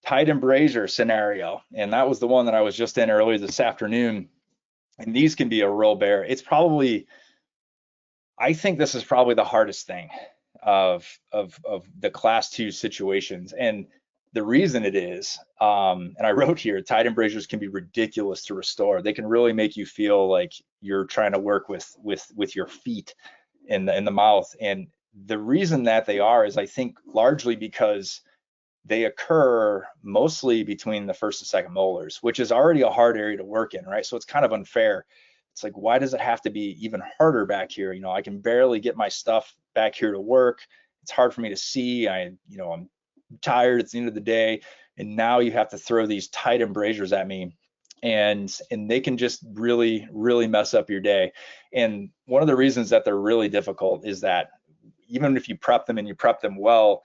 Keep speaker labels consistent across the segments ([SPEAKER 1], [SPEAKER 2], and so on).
[SPEAKER 1] tight embrasure scenario, and that was the one that I was just in earlier this afternoon. And these can be a real bear. It's probably, I think this is probably the hardest thing of the class 2 situations. And the reason it is, and I wrote here, tight embrasures can be ridiculous to restore. They can really make you feel like you're trying to work with your feet in the mouth. And the reason that they are is, I think, largely because they occur mostly between the first and second molars, which is already a hard area to work in, right? So it's kind of unfair. It's like, why does it have to be even harder back here? You know, I can barely get my stuff back here to work. It's hard for me to see. I'm tired. It's the end of the day, and now you have to throw these tight embrasures at me, and they can just really mess up your day. And one of the reasons that they're really difficult is that even if you prep them and you prep them well,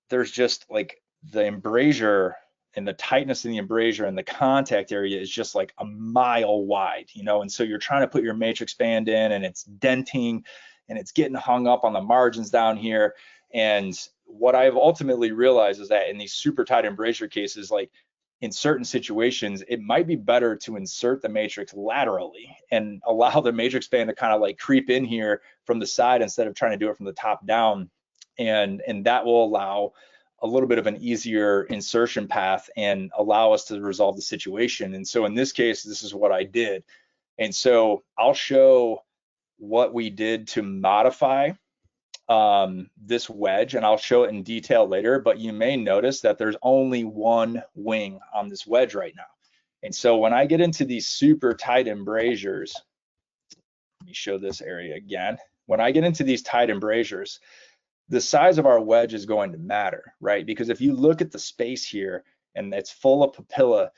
[SPEAKER 1] there's just like the embrasure and the tightness in the embrasure and the contact area is just like a mile wide, and so you're trying to put your matrix band in, and it's denting and it's getting hung up on the margins down here. And what I've ultimately realized is that in these super tight embrasure cases, like in certain situations, it might be better to insert the matrix laterally and allow the matrix band to kind of like creep in here from the side instead of trying to do it from the top down. And that will allow a little bit of an easier insertion path and allow us to resolve the situation. And so in this case, this is what I did. And so I'll show what we did to modify this wedge, and I'll show it in detail later, but you may notice that there's only one wing on this wedge right now. And so when I get into these super tight embrasures, let me show this area again. When I get into these tight embrasures, the size of our wedge is going to matter, right? Because if you look at the space here and it's full of papilla,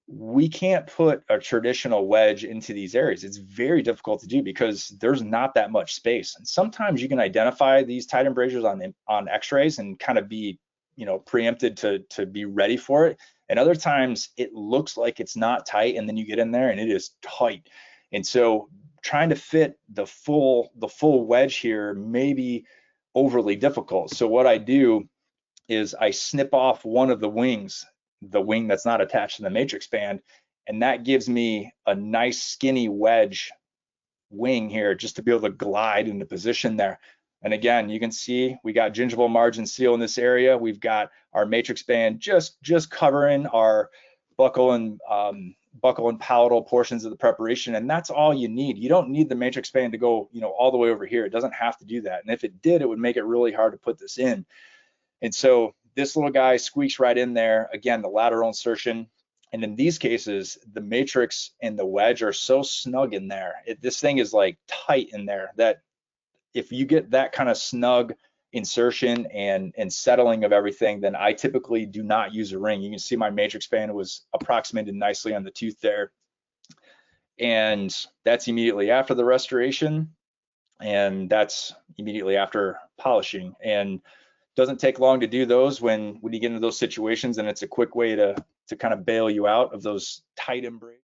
[SPEAKER 1] we can't put a traditional wedge into these areas. It's very difficult to do because there's not that much space. And sometimes you can identify these tight embrasures on x-rays and kind of be, preempted to be ready for it. And other times it looks like it's not tight, and then you get in there and it is tight. And so trying to fit the full wedge here may be overly difficult. So what I do is I snip off one of the wings, the wing that's not attached to the matrix band, and that gives me a nice skinny wedge wing here just to be able to glide into position there. And again, you can see we got gingival margin seal in this area. We've got our matrix band just covering our buccal and palatal portions of the preparation, and that's all you need. You don't need the matrix band to go, all the way over here. It doesn't have to do that. And if it did, it would make it really hard to put this in. And so this little guy squeaks right in there. Again, the lateral insertion. And in these cases, the matrix and the wedge are so snug in there. This thing is like tight in there that if you get that kind of snug insertion and settling of everything, then I typically do not use a ring. You can see my matrix band was approximated nicely on the tooth there. And that's immediately after the restoration. And that's immediately after polishing. And doesn't take long to do those when you get into those situations, and it's a quick way to kind of bail you out of those tight embraces.